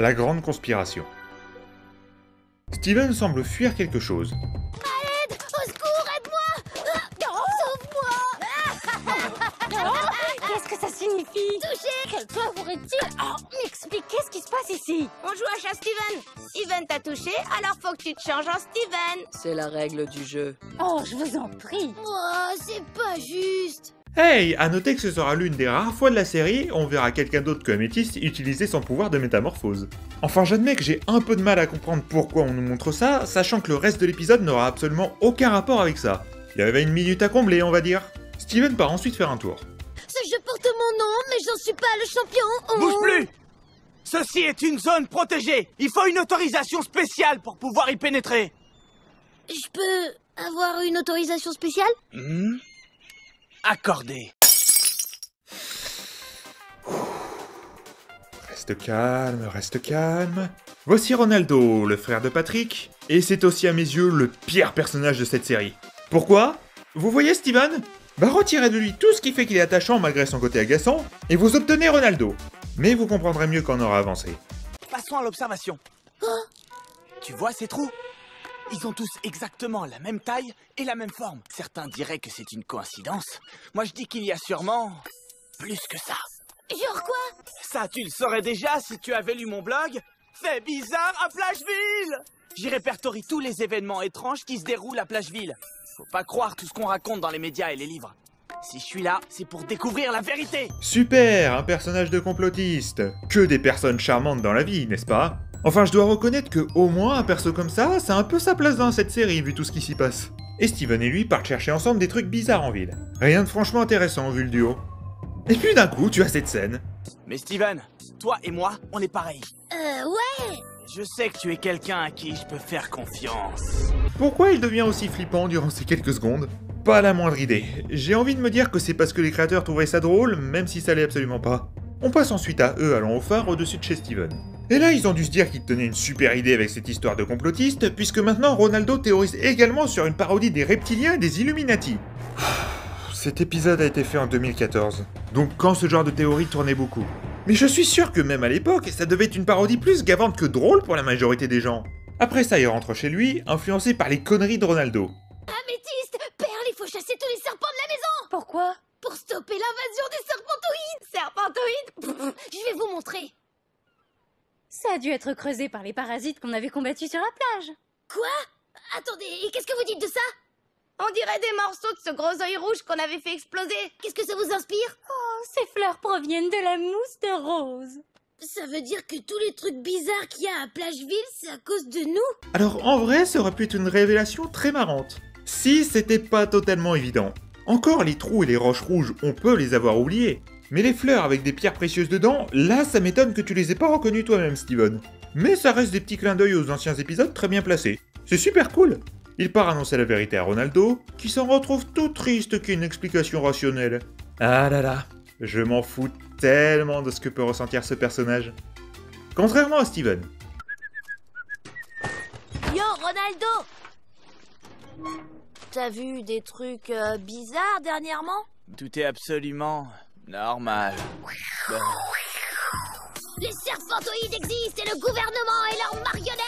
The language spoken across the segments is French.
la grande conspiration. Steven semble fuir quelque chose. Aide! Au secours, aide-moi! Sauve-moi! Qu'est-ce que ça signifie? Touché! Quelqu'un pourrait-il m'expliquer ce qui se passe ici? On joue à chat Steven. Steven t'a touché, alors faut que tu te changes en Steven. C'est la règle du jeu. Oh, je vous en prie. Oh, c'est pas juste. Hey, à noter que ce sera l'une des rares fois de la série où on verra quelqu'un d'autre que Améthyste utiliser son pouvoir de métamorphose. Enfin, j'admets que j'ai un peu de mal à comprendre pourquoi on nous montre ça, sachant que le reste de l'épisode n'aura absolument aucun rapport avec ça. Il y avait une minute à combler, on va dire. Steven part ensuite faire un tour. Ce jeu porte mon nom, mais j'en suis pas le champion. Oh. Bouge plus! Ceci est une zone protégée. Il faut une autorisation spéciale pour pouvoir y pénétrer. Je peux avoir une autorisation spéciale? Accordé. Reste calme, reste calme. Voici Ronaldo, le frère de Patrick, et c'est aussi à mes yeux le pire personnage de cette série. Pourquoi? Vous voyez Steven? Bah retirez de lui tout ce qui fait qu'il est attachant malgré son côté agaçant, et vous obtenez Ronaldo. Mais vous comprendrez mieux quand on aura avancé. Passons à l'observation. Tu vois ces trous? Ils ont tous exactement la même taille et la même forme. Certains diraient que c'est une coïncidence. Moi je dis qu'il y a sûrement plus que ça. Genre quoi? Ça tu le saurais déjà si tu avais lu mon blog. Fait bizarre à Plageville! J'y répertorie tous les événements étranges qui se déroulent à Plageville. Faut pas croire tout ce qu'on raconte dans les médias et les livres. Si je suis là, c'est pour découvrir la vérité. Super, un personnage de complotiste. Que des personnes charmantes dans la vie, n'est-ce pas? Enfin, je dois reconnaître que au moins un perso comme ça, c'est un peu sa place dans cette série vu tout ce qui s'y passe. Et Steven et lui partent chercher ensemble des trucs bizarres en ville. Rien de franchement intéressant vu le duo. Et puis d'un coup, tu as cette scène. Mais Steven, toi et moi, on est pareils. Ouais. Je sais que tu es quelqu'un à qui je peux faire confiance. Pourquoi il devient aussi flippant durant ces quelques secondes? Pas la moindre idée. J'ai envie de me dire que c'est parce que les créateurs trouvaient ça drôle, même si ça l'est absolument pas. On passe ensuite à eux allant au phare au-dessus de chez Steven. Et là, ils ont dû se dire qu'ils tenaient une super idée avec cette histoire de complotiste, puisque maintenant Ronaldo théorise également sur une parodie des reptiliens et des Illuminati. Cet épisode a été fait en 2014, donc quand ce genre de théorie tournait beaucoup. Mais je suis sûr que même à l'époque, ça devait être une parodie plus gavante que drôle pour la majorité des gens. Après ça, il rentre chez lui, influencé par les conneries de Ronaldo. Améthyste, Perle, il faut chasser tous les serpents de la maison. Pourquoi? Pour stopper l'invasion des serpentoïdes. Serpentoïdes? Je vais vous montrer. Ça a dû être creusé par les parasites qu'on avait combattus sur la plage. Quoi? Attendez, et qu'est-ce que vous dites de ça? On dirait des morceaux de ce gros œil rouge qu'on avait fait exploser. Qu'est-ce que ça vous inspire? Oh, ces fleurs proviennent de la mousse de rose. Ça veut dire que tous les trucs bizarres qu'il y a à Plageville, c'est à cause de nous? Alors en vrai, ça aurait pu être une révélation très marrante. Si c'était pas totalement évident. Encore les trous et les roches rouges, on peut les avoir oubliés. Mais les fleurs avec des pierres précieuses dedans, là ça m'étonne que tu les aies pas reconnues toi-même, Steven. Mais ça reste des petits clins d'œil aux anciens épisodes très bien placés. C'est super cool. Il part annoncer la vérité à Ronaldo, qui s'en retrouve tout triste qu'il y ait une explication rationnelle. Ah là là, je m'en fous tellement de ce que peut ressentir ce personnage. Contrairement à Steven. Yo, Ronaldo! T'as vu des trucs bizarres dernièrement? Tout est absolument normal. Les serpentoïdes existent et le gouvernement est leurs marionnettes!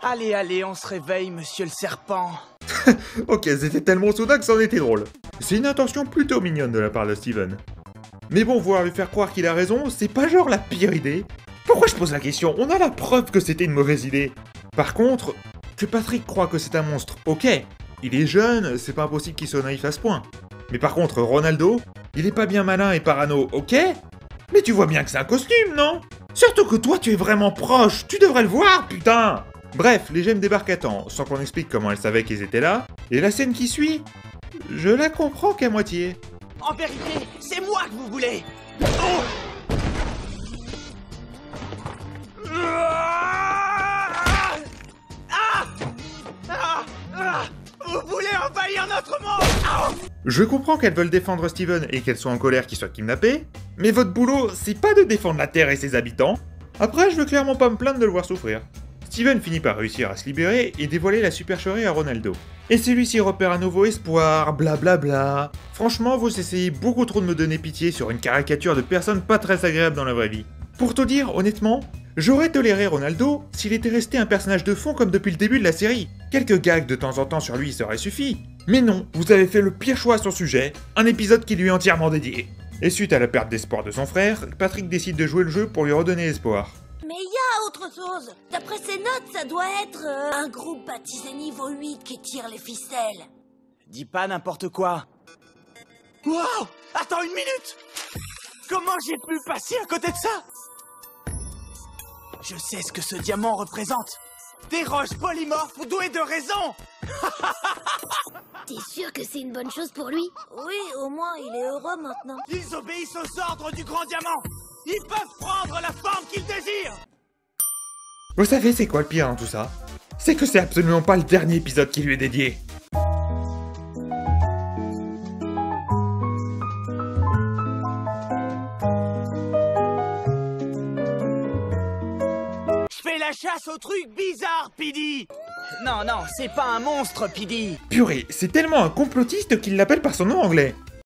Allez, allez, on se réveille, monsieur le serpent. Ok, c'était tellement soudain que c'en était drôle. C'est une intention plutôt mignonne de la part de Steven. Mais bon, vouloir lui faire croire qu'il a raison, c'est pas genre la pire idée. Pourquoi je pose la question? On a la preuve que c'était une mauvaise idée. Par contre, que Patrick croit que c'est un monstre, ok. Il est jeune, c'est pas impossible qu'il soit naïf à ce point. Mais par contre, Ronaldo, il est pas bien malin et parano, ok? Mais tu vois bien que c'est un costume, non? Surtout que toi, tu es vraiment proche, tu devrais le voir, putain! Bref, les gemmes débarquent à temps, sans qu'on explique comment elles savaient qu'ils étaient là, et la scène qui suit, je la comprends qu'à moitié. En vérité, c'est moi que vous voulez. Vous voulez envahir notre monde? Je comprends qu'elles veulent défendre Steven et qu'elles soient en colère qu'il soit kidnappé, mais votre boulot, c'est pas de défendre la Terre et ses habitants. Après, je veux clairement pas me plaindre de le voir souffrir. Steven finit par réussir à se libérer et dévoiler la supercherie à Ronaldo. Et celui-ci repère un nouveau espoir, blablabla. Franchement, vous essayez beaucoup trop de me donner pitié sur une caricature de personne pas très agréable dans la vraie vie. Pour te dire, honnêtement, j'aurais toléré Ronaldo s'il était resté un personnage de fond comme depuis le début de la série. Quelques gags de temps en temps sur lui seraient suffi. Mais non, vous avez fait le pire choix à son sujet, un épisode qui lui est entièrement dédié. Et suite à la perte d'espoir de son frère, Patrick décide de jouer le jeu pour lui redonner espoir. Mais il y a autre chose. D'après ses notes, ça doit être un groupe baptisé niveau 8 qui tire les ficelles. Dis pas n'importe quoi. Wow! Attends une minute! Comment j'ai pu passer à côté de ça? Je sais ce que ce diamant représente. Des roches polymorphes douées de raison. T'es sûr que c'est une bonne chose pour lui? Oui, au moins il est heureux maintenant. Ils obéissent aux ordres du grand diamant. Ils peuvent prendre la forme qu'ils désirent. Vous savez c'est quoi le pire dans tout ça? C'est que c'est absolument pas le dernier épisode qui lui est dédié. La chasse au truc bizarre, Pidi. Non, c'est pas un monstre, Pidi. Purée, c'est tellement un complotiste qu'il l'appelle par son nom anglais.